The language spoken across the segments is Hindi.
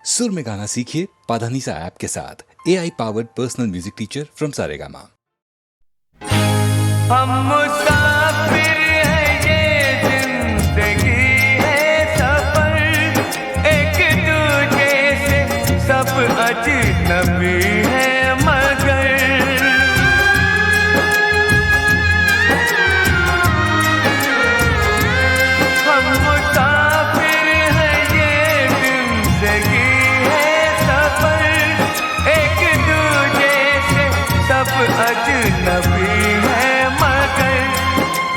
सुर में गाना सीखिए पाधानीसा ऐप के साथ। AI powered personal music teacher from Saregama. हम मुसाफिर हैं, ये जिंदगी है सफर, एक दूजे से सब अजनबी है मगर हम मुसाफिर हैं, ये जिंदगी है सफर, एक दूजे से सब अजनबी है मगर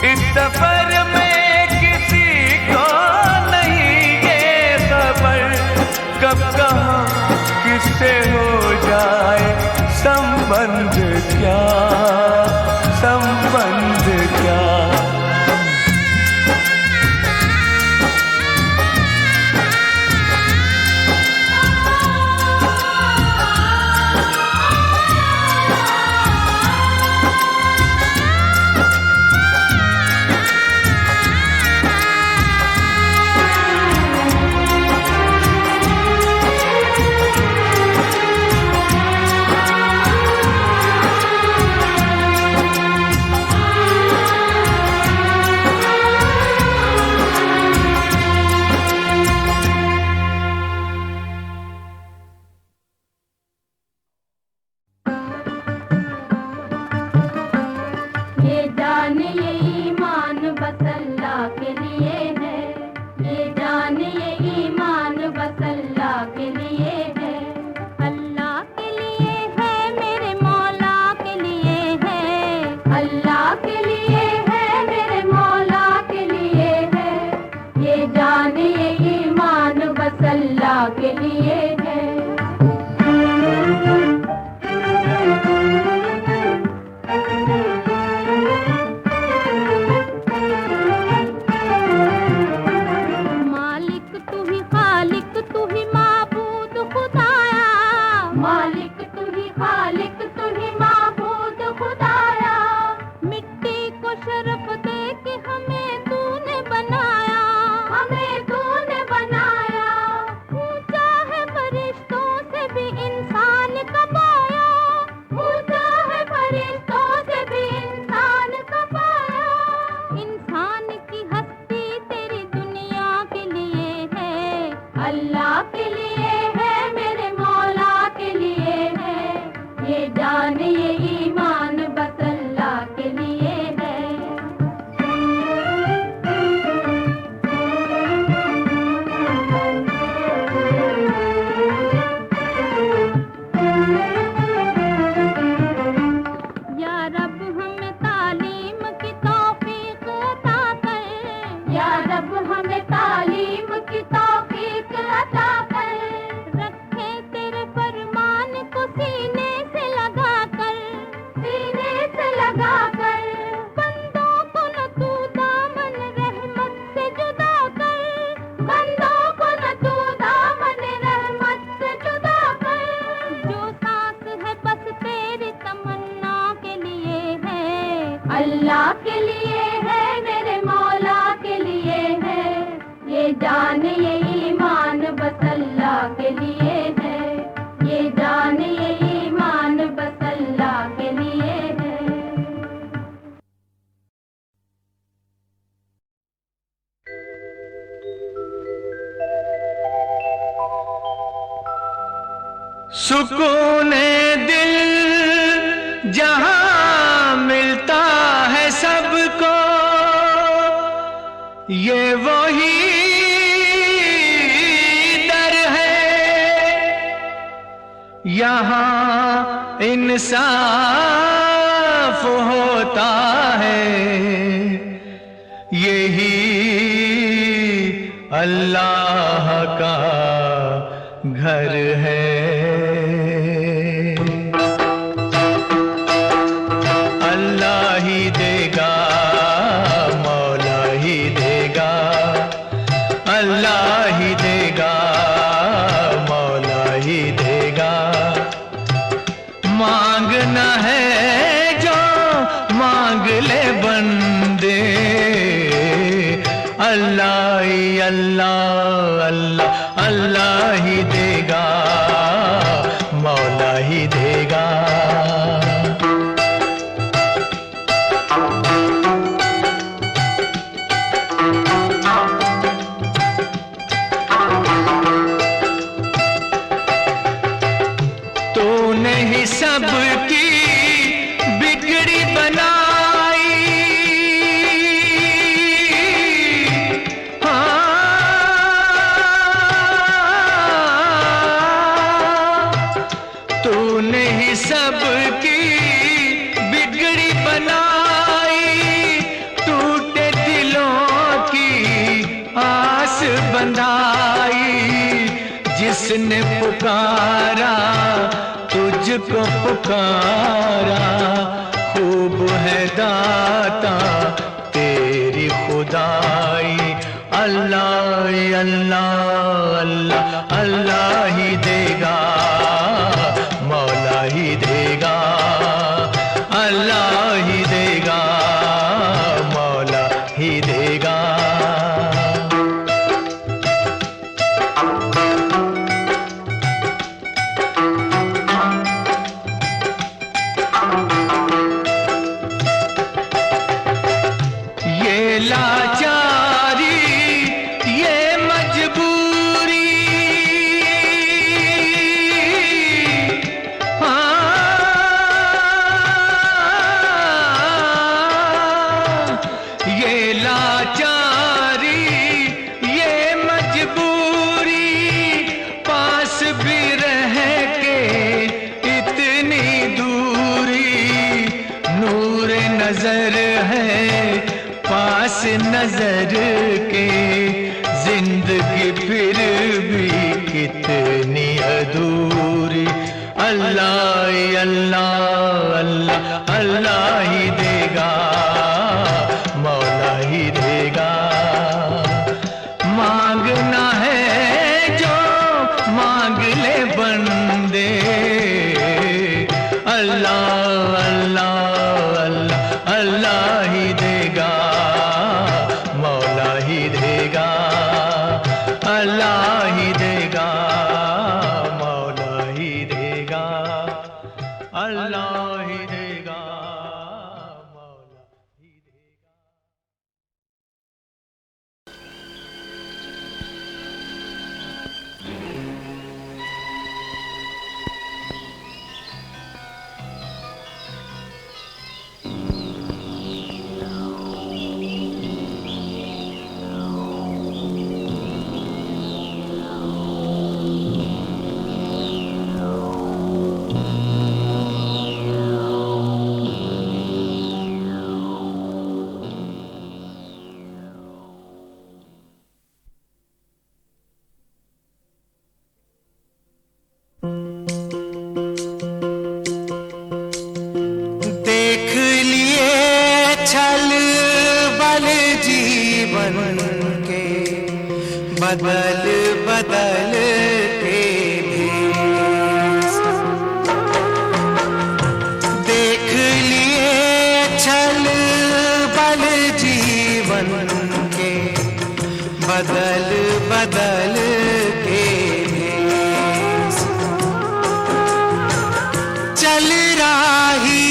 इस सफर में किसी को नहीं ये खबर कब कहाँ किससे हो जाए संबंध क्या, संबंध क्या। अल्लाह के लिए है, मेरे मौला के लिए है, ये जान ये ईमान बस अल्लाह के लिए है, ये जान ये ईमान बस अल्लाह के लिए है। सुकून दिल जहां मिलता है सबको, ये वही दर है, यहाँ इंसाफ होता है, यही अल्लाह का घर है। अल्लाह ही देगा, मौला ही देगा, अल्लाह ही देगा, मौला ही देगा। मांगना है जो मांग ले बंदे, अल्लाह ही अल्लाह अल्लाह अल्लाह ही देगा, किसने पुकारा तुझको पुकारा, खूब है दाता तेरी खुदाई। अल्लाह अल्लाह अल्लाह अल्लाह ही देगा, मौला ही देगा, अल्लाह ही देगा, मौला ही देगा। ये लाचारी ये मजबूरी, ये लाचारी ये मजबूरी, पास भी रह के इतनी दूरी। नूर नजर है पास नजर के, जिंदगी फिर भी कितनी अधूरी। अल्लाह अल्लाह अल्लाह अल्लाह ही देगा, मौला ही देगा। मांगना है जो मांग ले बंदे, अल्लाह अल्लाह अल्लाह अल्लाह ही देगा, मौला ही देगा, अल्लाह ही देगा, मौला ही देगा, अल्लाह ही देगा, मौला ही देगा। देख लिए छल बल जीवन के, बदल बदल के भेष। देख लिए छल बल जीवन के, बदल बदल के भेष। चल राही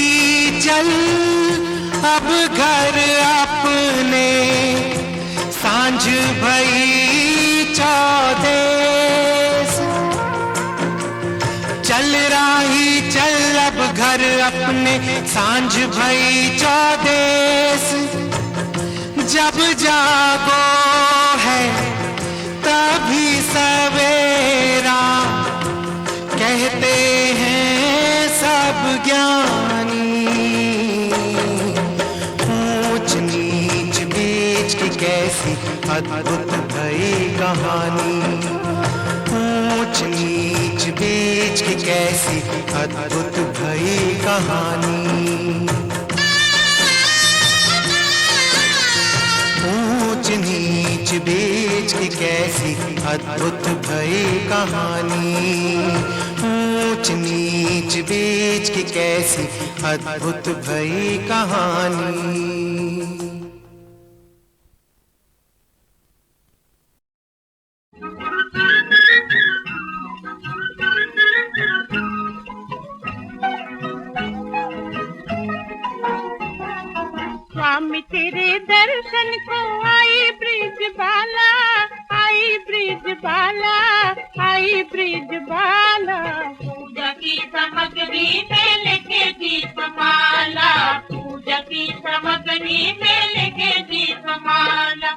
चल अब घर अपने, सांझ भई चौदेस। चल राही चल अब घर अपने, सांझ भई चौदेस। जब जागो है तभी सवेरा, कहते हैं सब ज्ञानी। ऊंच नीच बीच की कैसी अद्भुत भई कहानी। ऊंच नीच बीच की कैसी अद्भुत भई कहानी। ऊंच नीच बीच की कैसी अद्भुत भई कहानी। ऊंच नीच बीच की कैसी अद्भुत भई कहानी। स्वामी तेरे दर्शन को आई ब्रिज बाला, आई ब्रिज बाला, आई ब्रिज बाला। पूजा की सामग्री में लेके दीपमाला, पूजा की सामग्री में लेके दीपमाला।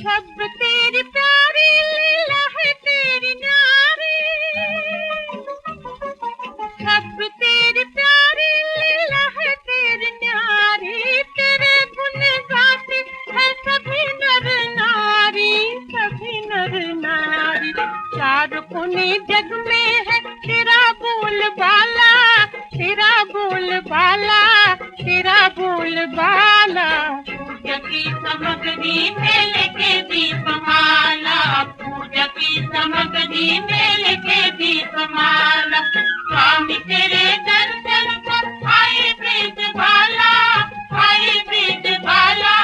सब तेरी प्यारी लीला है तेरी न्यारी, सब तेरी प्यारी लीला है तेरी न्यारी। बोल बाला, पूजा की सामग्री में लेके दीपमाला, पूजा की सामग्री में लेके दीपमाला। स्वामी तेरे दर्शन को आए ब्रिज बाला, आए ब्रिज बाला,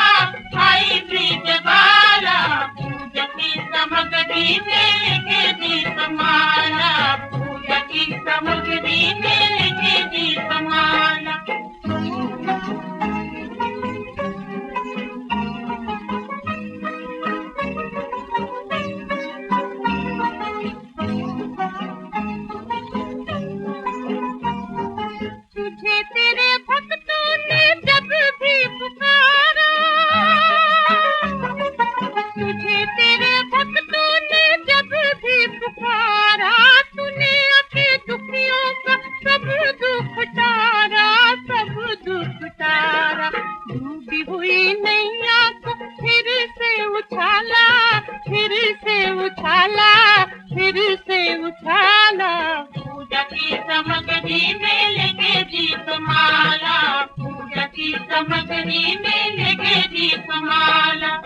आए ब्रिज बाला, पूजा की सामग्री में लेके दीपमाला, पूजा की सामग्री में लेके दीपमाला। तुझे तेरे भक्तों ने जब भी पुकारा, तुझे तेरे भक्तों ने जब भी पुकारा, तूने अपने दुखियों का सब दुख टारा, सब दुख टारा। डूबी हुई नैया को फिर से उछाला, फिर से उछाला, फिर से उछाला। पूजा की सामग्री में लेके दीपमाला, पूजा की सामग्री में लेके दीपमाला।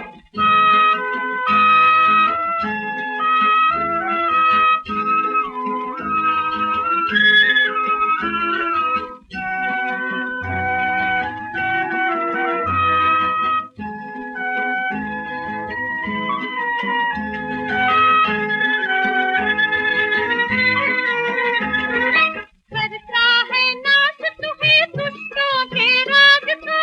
करता है नाश तुम्हें दुष्टों के राज का,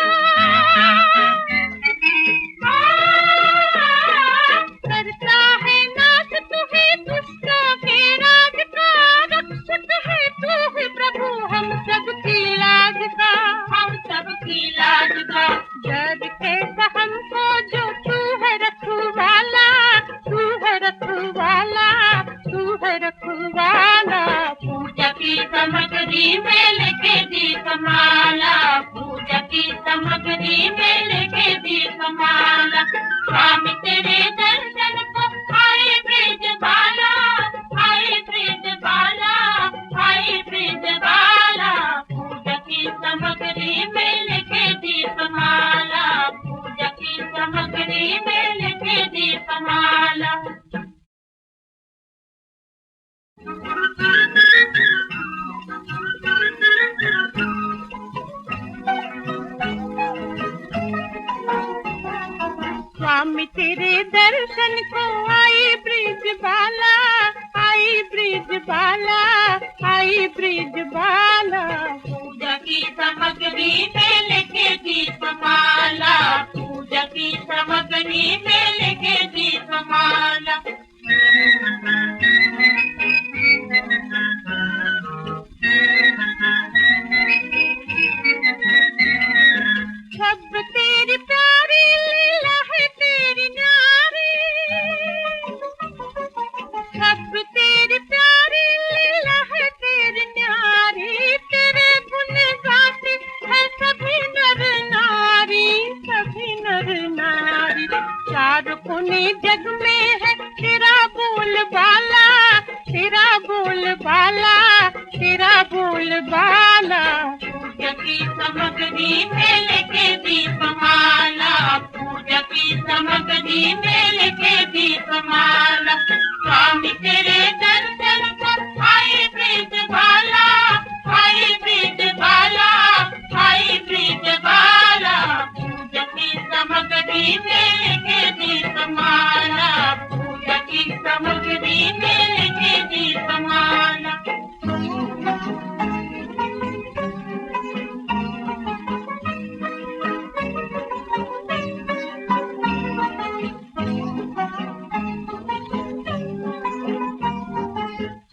करता है नाश तुम्हें दुष्टों के राज का। रक्षक है तू ही प्रभु हम सबकी लाज का, हम सबकी लाज का। डर कैसा हमको जो तू है रखवाला, तू है रखवाला, तू है रखवाला। पूजा की सामग्री में लेके दीपमाला, पूजा की सामग्री में लेके दीपमाला। स्वामी तेरे दर्शन को आए ब्रिज बाला, आए ब्रिज बाला, आए ब्रिज बाला। पूजा की सामग्री में लेके दीपमाला, पूजा की सामग्री में लेके दीपमाला। स्वामी तेरे दर्शन को आई ब्रिज बाला, आई ब्रिज बाला, आई ब्रिज बाला। पूजा की सामग्री में लेके दीपमाला, पूजा की सामग्री में लेके दीपमाला। सब तेरी प्यारी लीला है तेरी न्यारी, सब तेरी प्यारी लीला है तेरी न्यारी। तेरे गुण गाते हैं सभी नर नारी, सभी नर नारी। चार कोने जग में है तेरा बोल बाला, तेरा बोल बाला, तेरा बोल बाला। पूजा की सामग्री में लेके दीपमाला, पूजा की सामग्री में लेके दीपमाला। स्वामी तेरे दर्शन को आए ब्रिज बाला, आए ब्रिज बाला, आए ब्रिज बाला। पूजा की सामग्री में लेके दीपमाला, पूजा की सामग्री में लेके दीपमाला।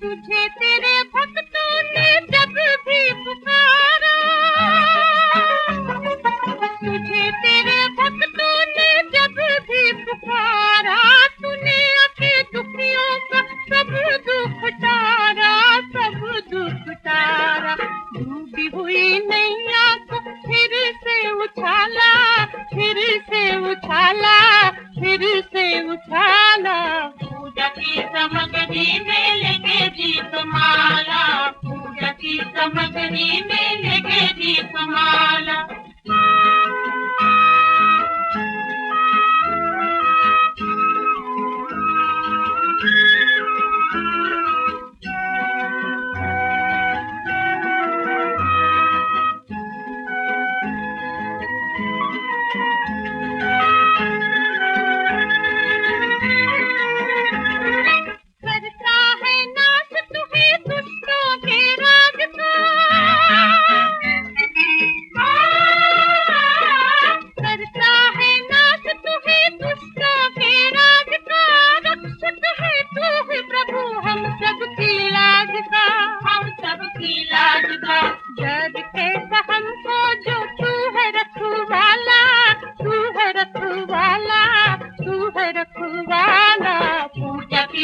तुझे तेरे भक्तों ने जब भी पुकारा, तुझे तेरे भक्तों ने जब भी पुकारा, तूने अपने दुखियों का सब दुख टारा, सब दुख टारा। डूबी हुई नैया को फिर से उछाला, फिर से उछाला, फिर से उछाला। पूजा की सामग्री में लेके दीपमाला, पूजा की सामग्री में लेके दीपमाला।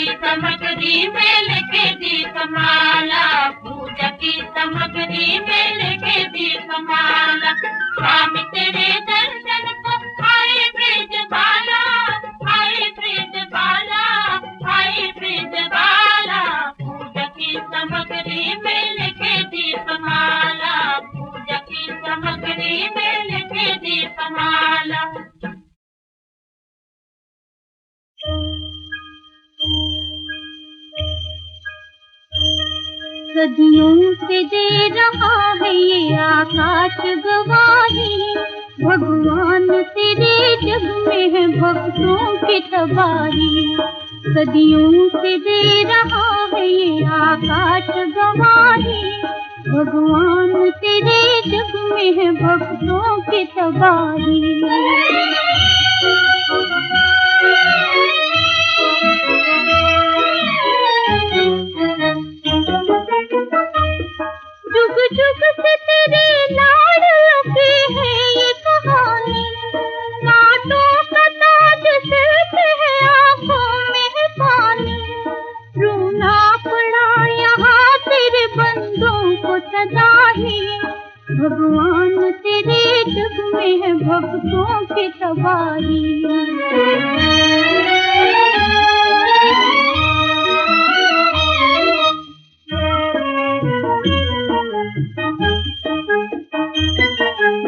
सामग्री में लेके दीपमाला, पूजा की सामग्री में लेके दीपमाला। स्वामी तेरे दर्शन को आए ब्रिजबाला, आए ब्रिजबाला, आए ब्रिजबाला। पूजा की सामग्री में लेके दीपमाला, पूजा की सामग्री में लेके दीपमाला। सदियों से दे रहा है ये आकाश गवाही, भगवान तेरे जग में है भक्तों की तबाही। सदियों से दे रहा है ये आकाश गवाही, भगवान तेरे जग में है भक्तों की तबाही। जुग जुग से तेरे लाड लगे है ये कहानी, कांटों का ताज सिर पे है, आंखों में है पानी। रोना पड़ा यहाँ तेरे बंदों को सदा ही, भगवान तेरे जग में है भक्तों की तबाही।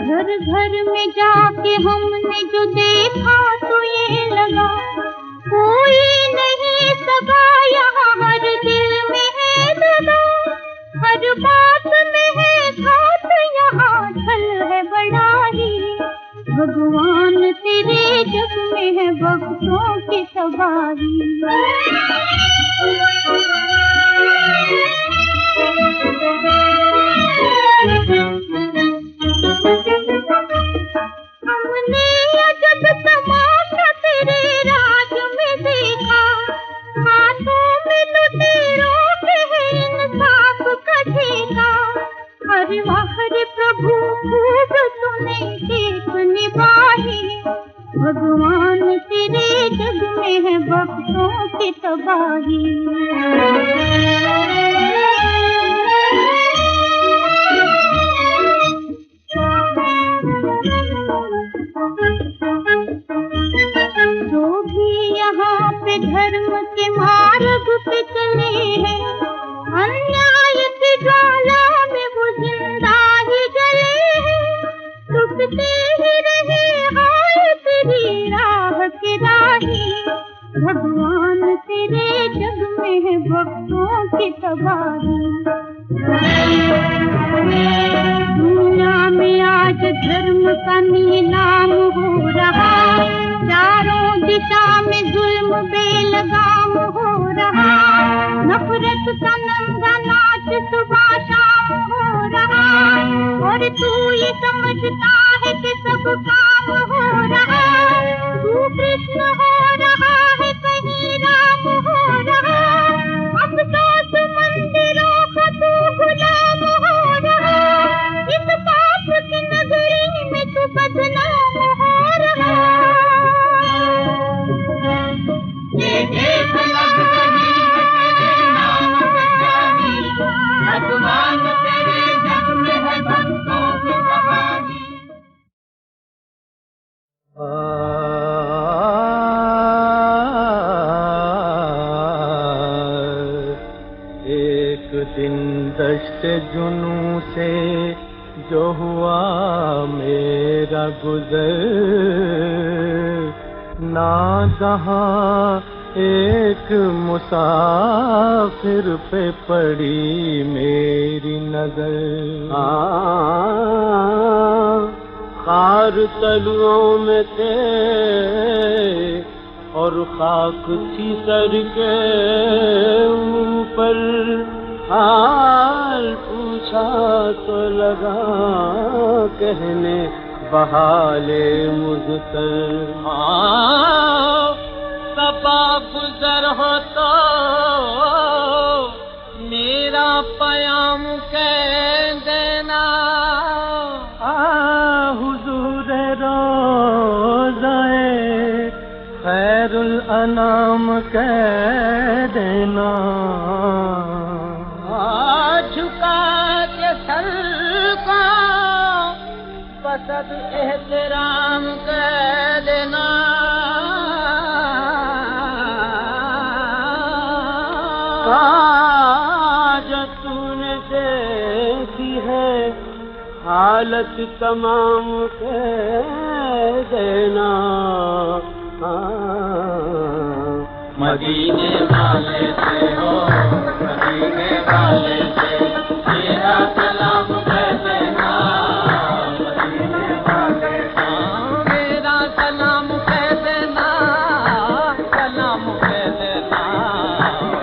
घर घर में जाके हमने जो देखा तो ये लगा, कोई नहीं सगा यहाँ, हर दिल में है दगा, हर बात में है घात, यहाँ छल है बड़ा ही। भगवान तेरे जग में है भक्तों की तबाही। हमने अजब तमाशा तेरे राज में देखा, हाथों में लुटेरों के है इंसाफ का ठेका। अरे वाह रे प्रभु खूब तूने देख निभाई, भगवान तेरे जग में है भक्तों की तबाही। जो भी यहाँ पे धर्म के मार्ग पे चले हैं, अन्याय की ज्वाला में वो जिंदा ही जले हैं। टूटते ही रहे हाय तेरी राह के राही, भगवान तेरे जग में है भक्तों की तबाही। दुनिया में आज धर्म का नीलाम हो रहा, चारों दिशा में जुल्म बेलगाम हो रहा। नफरत का नंगा नाच सुबह शाम हो रहा, और तू ये समझता है कि सब काम हो रहा। तू कृष्ण हो रहा है कहीं राम हो रहा, अफसोस मंदिरों का तू गुलाम हो रहा। इस पाप की नगरी में तू बदनाम हो रहा। ये देश लब कहीं तेरे नाम पे जानी, भगवान तेरे जग में है भक्तों की तबाही। एक दिन दश्त जुनू से जो हुआ मेरा गुजर, नागहां एक मुसाफिर पे पड़ी मेरी नजर। खार तलुओं में थे और खाक थी सर के ऊपर, हाल पूछा तो लगा कहने बहाले मुझतर। सबा गुजर हो तो मेरा पयाम कह देना, हुजूर रोज़ाए खैरुल अनाम कह देना। झुका के सर को बसद एहतराम कर देना। जो तूने देखी है हालत तमाम कह देना। मदीने वाले से हो, मदीने वाले से मेरा सलाम कह देना। मदीने वाले से मेरा सलाम कह देना, सलाम कह देना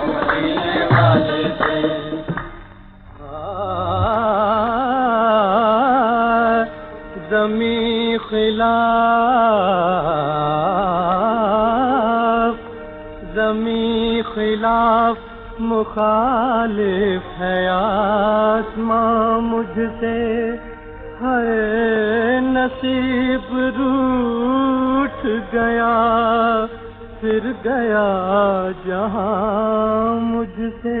मदीने वाले से। ज़मी खिलाफ, ज़मी खिलाफ मुखालिफ है आसमां मुझसे। है नसीब रूठ गया, फिर गया जहां मुझसे।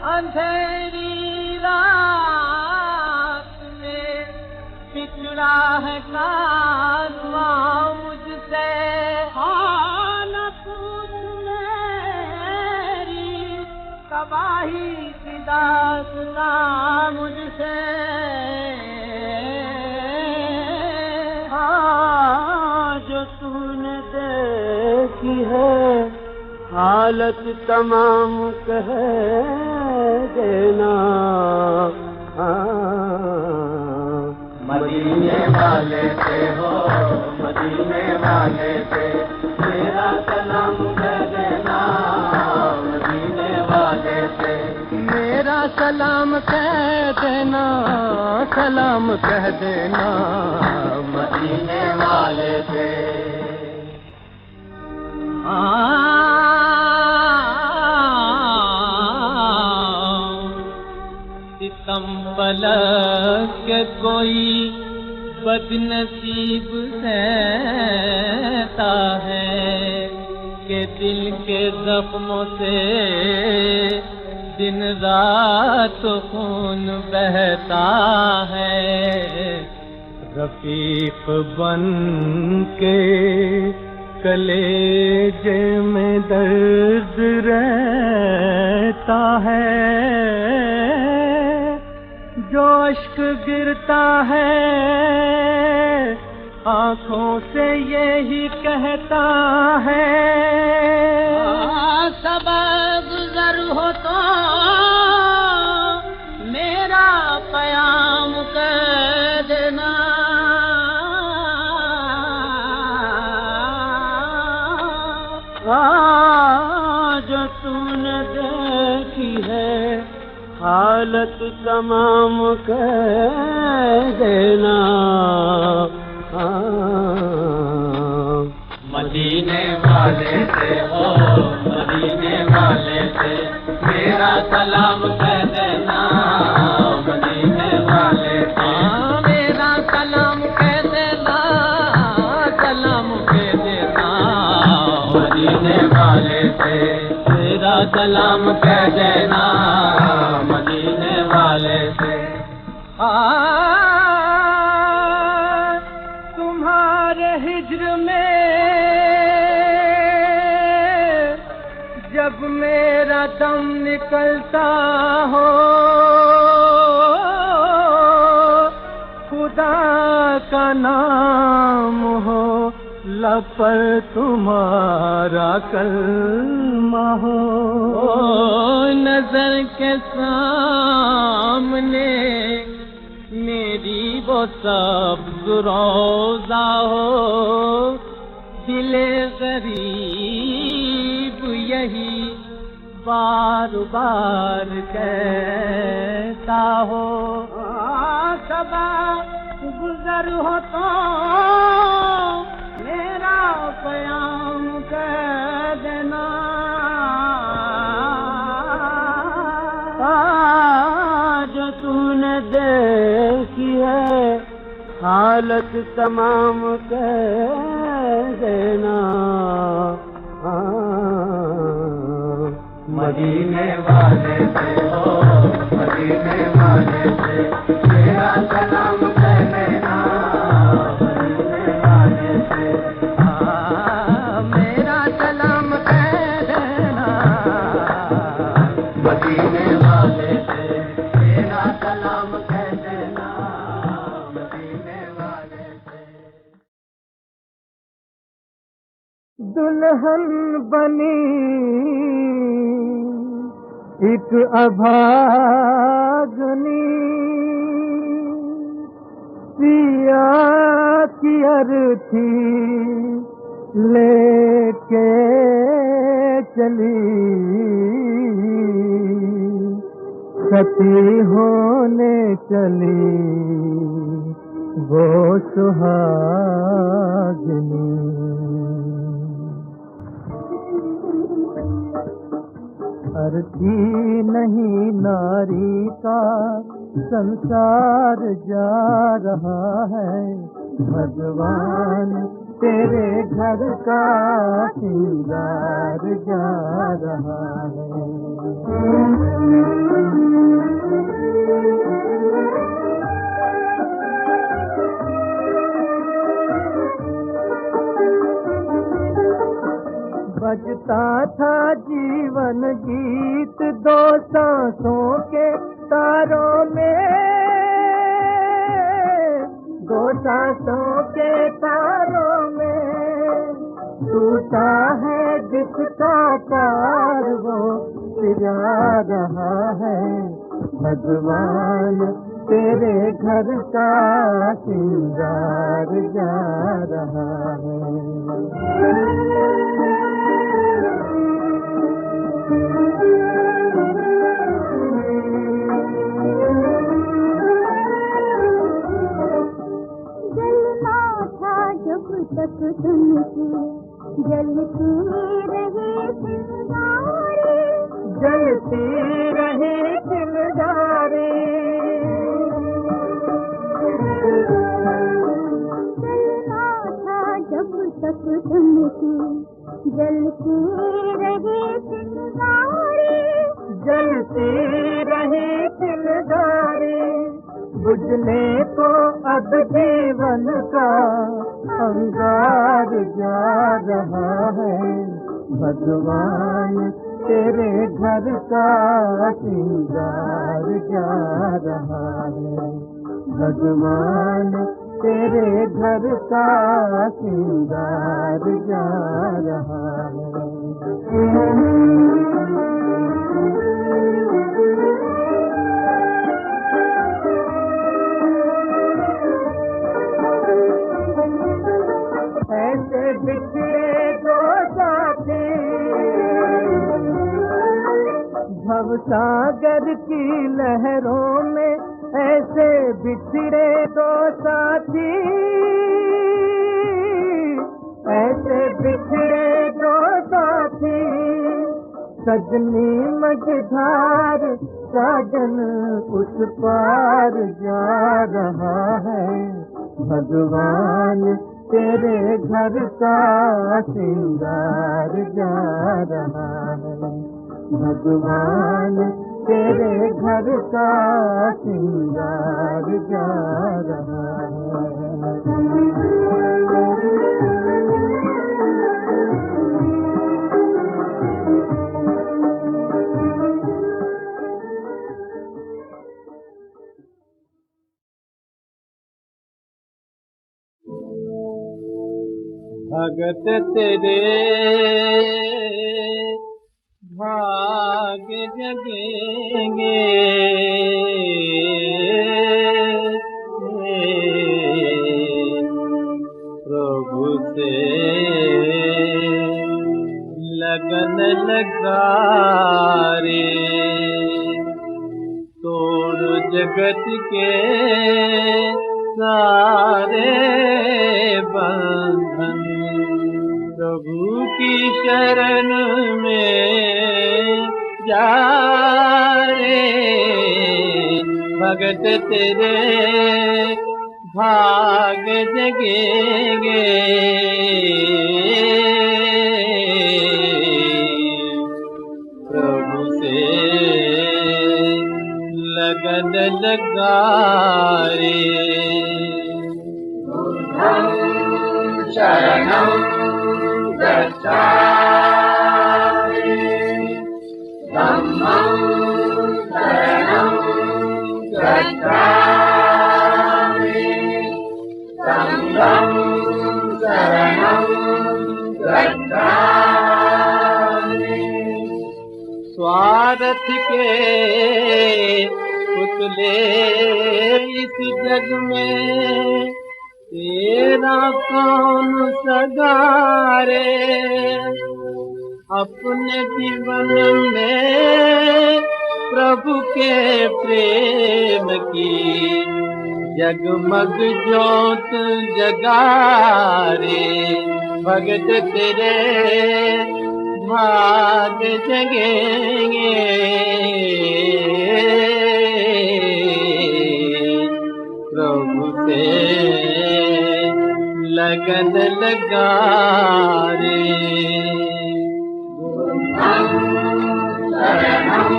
अंधेरी रात में बिछड़ा है कारवां मुझसे। न पूछ मेरी तबाही की दास्तां मुझसे। जो तूने देखी है हालत तमाम कह देना। मदीने वाले से हो, मदीने वाले से मेरा सलाम कह देना। मदीने वाले से मेरा सलाम कह देना, सलाम कह देना मदीने वाले से। सितंबर के कोई बदनसीब सहता है कि दिल के जख्मों से दिन रात खून बहता है। रफीक बन के कलेजे में दर्द रहता है। जो अश्क गिरता है आंखों से यही कहता है। सबब गुजर हो तो मेरा कयाम कर देना। जो तूने देखी है हालत तमाम कह देना। मदीने वाले से हो, मदीने वाले से मेरा सलाम कह देना। मदीने वाले से मेरा सलाम कह देना, सलाम कह देना मदीने वाले से मेरा सलाम कह देना। मदीने वाले से तुम्हारे हिज्र में जब मेरा दम निकलता हो, खुदा का नाम हो लब पर तुम्हारा कलमा हो। नजर के सामने मेरी वो सब्ज़ रोज़ा हो। दिले गरीब यही बार बार कहता हो। सबा गुजर हो तो मेरा कयाम कह देना। जो तूने देखी है हालत तमाम कह देना। मदीने वाले से हो, मदीने वाले से मेरा सलाम कह देना, मदीने वाले से मेरा सलाम कह देना, मदीने वाले से मेरा सलाम कह देना, मदीने वाले से। दुल्हन बनी एक अभागनी, पिया की अर्थी लेके चली, सती होने चली वो सुहागिनी। अर्थी नहीं नारी का संसार जा रहा है, भगवान तेरे घर का श्रृंगार जा रहा है। बजता था जीवन गीत दो सांसों के तारों में, दो सांसों के तारों में टूटा है जिसका तार वो पिया रहा है, भगवान तेरे घर का श्रृंगार जा रहा है। जलना था जब तक तुमसे जलती रही चिंगारी, जलती रही चिंगारी। जलना था जब तक तुमसे जलती रही चिंगारी, जलती रही चिंगारी। बुझने को अब जीवन का अंगार जा रहा है, भगवान तेरे घर का श्रृंगार जा रहा है, भगवान तेरे घर का श्रृंगार जा रहा है। ऐसे बिछड़े दो साथी भवसागर की लहरों में, ऐसे बिछड़े दो साथी, ऐसे बिछड़े दो साथी। सजनी मझधार साजन उस पार जा रहा है, भगवान तेरे घर का श्रृंगार जा रहा है, भगवान तेरे घर का श्रृंगार जा रहा है। भगत तेरे भाग जगेंगे, प्रभु से लगन लगा रे, तोड़ जगत के सारे बंधन, प्रभु की शरण में जा रे, भगत तेरे भाग जगेंगे। लगा रे। शरणं गच्छामि धम्मं शरणं गच्छामि संघं शरणं गच्छामि। स्वार्थ के पुतले इस जग में तेरा कौन सगारे। अपने जीवन में प्रभु के प्रेम की जगमग ज्योत जगारे। भगत तेरे भाग जगेंगे प्रभु से लगन लगा रे। शरणं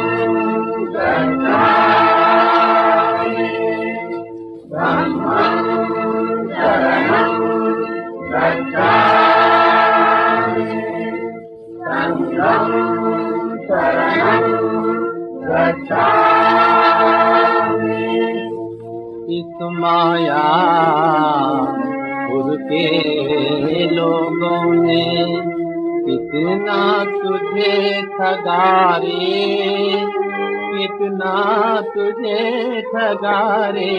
गच्छामि धम्मं शरणं गच्छामि संघं शरणं गच्छामि। इस मायापुर के लोगों ने कितना तुझे ठगा रे, कितना तुझे ठगा रे।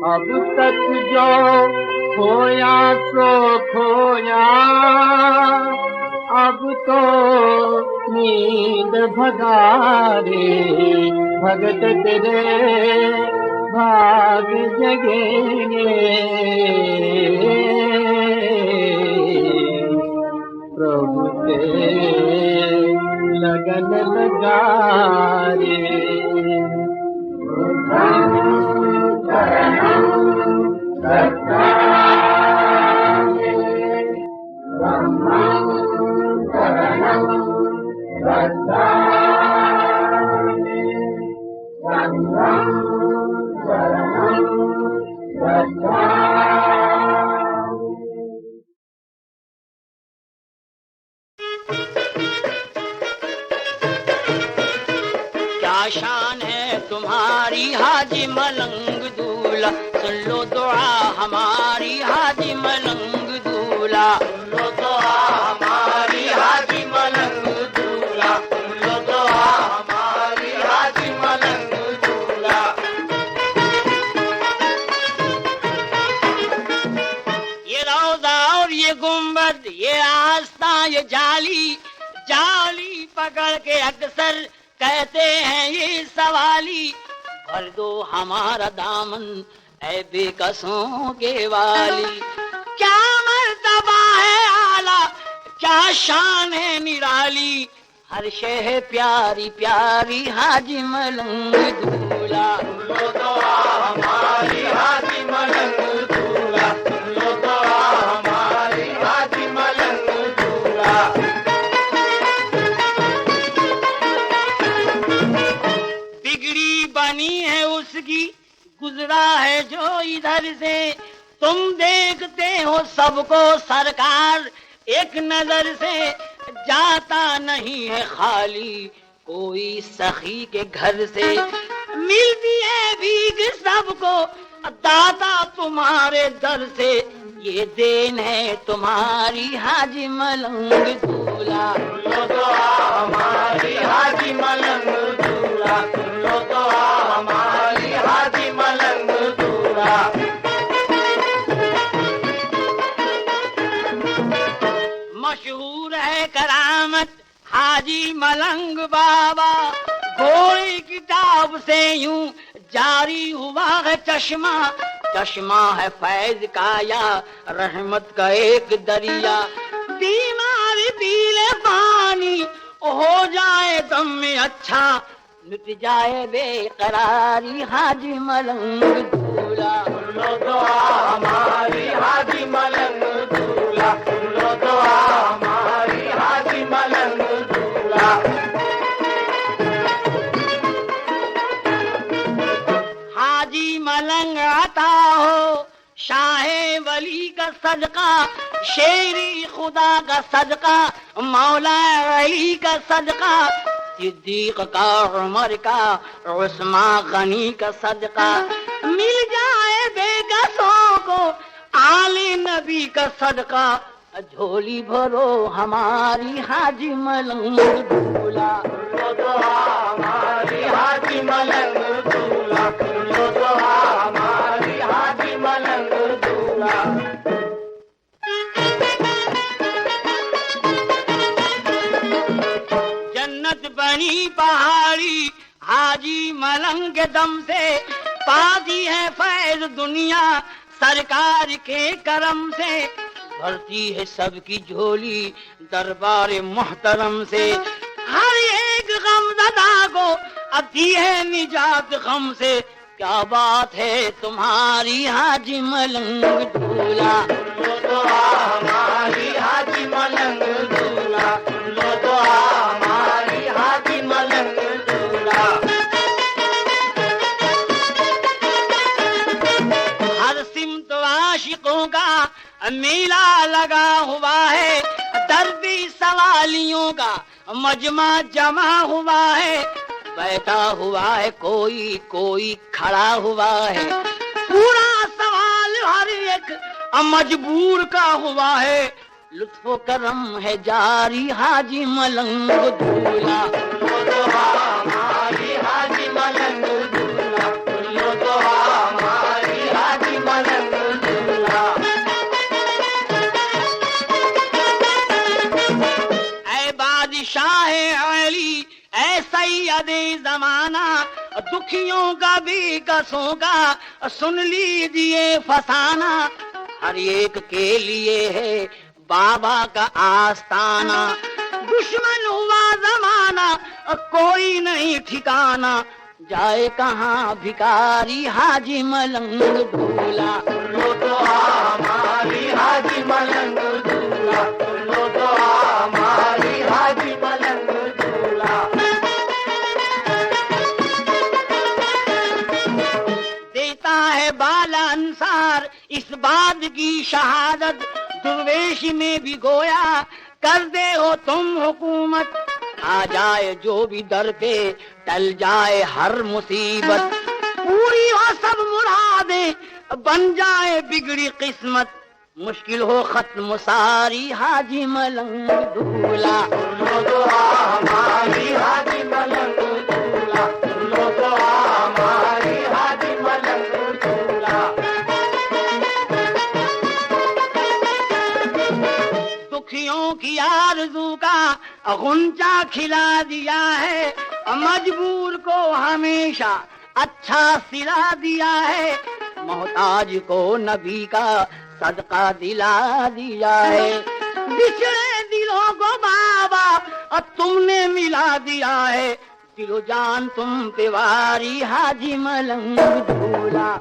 अब तक जो खोया सो खोया, अब तो नींद भगा रे। भगत तेरे भाग जगेंगे प्रभु से लगन लगा रे। शरणं गच्छामि धम्मं शरणं गच्छामि संघं शरणं गच्छामि। क्या शान है तुम्हारी हाजी मलंग दूल्हा, सुन लो दुआ हमारी हाजी मलंग दूल्हा। सुन लो दुआ हमारी हाजी मलंग दूल्हा, सुन लो दुआ हमारी हाजी मलंग दूल्हा। ये रौदा और ये गुम्बद, ये आस्था, ये जाली जाली पकड़ के अक्सर कहते हैं ये सवाली, भर दो हमारा दामन ऐ बेकसों के वाली। क्या मर्तबा है आला, क्या शान है निराली, हर शे है प्यारी प्यारी हाजी मलंग दूल्हा। सुन लो दुआ हमारी हाजी मलंग दूल्हा, सुन लो दुआ हमारी हाजी मलंग दूल्हा। बिगड़ी बनी है उसकी, गुजरा है जो इधर से, तुम देखते हो सबको सरकार एक नजर से, जाता नहीं है खाली कोई सखी के घर से, मिलती है भीख सबको दाता तुम्हारे दर से, ये देन है तुम्हारी हाजी मलंग दूल्हा। सुन लो दुआ हमारी हाजी मलंग दूल्हा, सुन लो दुआ हमारी हाजी मलंग दूल्हा। मशहूर है करामत हाजी मलंग बाबा, घोड़ी किताब से यूं जारी हुआ है चश्मा, चश्मा है फैज का या रहमत का एक दरिया। बीमारी पी ले पानी हो जाए दम में अच्छा, मिट जाए बेकरारी हाजी मलंग दूल्हा। सुन लो दुआ हमारी हाजी मलंग दूल्हा, सुन लो दुआ हमारी हाजी मलंग दूल्हा। शाहे वली का सदका, शेरी खुदा का सदका, मौला अली का सदका, सिद्दीक का, उमर का, उस्मान गनी का सदका, मिल जाए बेकसों को आले नबी का सदका, झोली भरो हमारी हाजी मलंग दूल्हा, लो तो हमारी हाजी मलंग दूल्हा, लो तो हमारी हाजी मलंग दूल्हा। जन्नत बनी पहाड़ी हाजी मलंग के दम से, पादी है फैज दुनिया सरकार के करम से, भरती है सबकी झोली दरबार मोहतरम से, हर एक गमज़दा को अती है निजात गम से, क्या बात है तुम्हारी हाजी मलंग दूल्हा, लो तो हमारी हाजी मलंग दूल्हा, लो तो हमारी हाजी मलंग दूल्हा। हर सिमत आशिकों का मेला लगा हुआ है, दर्दी सवालियों का मजमा जमा हुआ है, बैठा हुआ है कोई कोई खड़ा हुआ है, पूरा सवाल हर एक मजबूर का हुआ है, लुत्फो करम है जारी हाजी मलंग दूल्हा, लो तो हमारी हाजी मलंग दूल्हा, लो तो हमारी हाजी मलंग दूल्हा। ऐ बादशाह अली, ऐ सैयदे जमाना, दुखियों का भी कसों का सुन लीजिए फसाना, हर एक के लिए है बाबा का आस्ताना, दुश्मन हुआ जमाना कोई नहीं ठिकाना, जाए कहाँ भिखारी हाजी मलंग दूल्हा, लो तो हमारी हाजी मलंग दूल्हा, लो तो हमारी हाजी मलंग दूल्हा। देता है बाला अंसार इस बात की शहादत, दुर्वेश में भी गोया कर दे हो तुम हुकूमत, आ जाए जो भी दर पे टल जाए हर मुसीबत, पूरी हो सब मुरादें बन जाए बिगड़ी किस्मत, मुश्किल हो खत्म सारी हाजी मलंग दूल्हा, लो तो हमारी हाजी मलंग दूल्हा, लो तो हमारी हाजी मलंग दूल्हा। दुखियों की आरज़ू का गुंजा खिला दिया है, मजबूर को हमेशा अच्छा सिला दिया है, मोहताज को नबी का सदका दिला दिया है, बिछड़े दिलों को बाबा तुमने मिला दिया है, दिलो जान तुम पे वारी हाजी मलंग दूल्हा,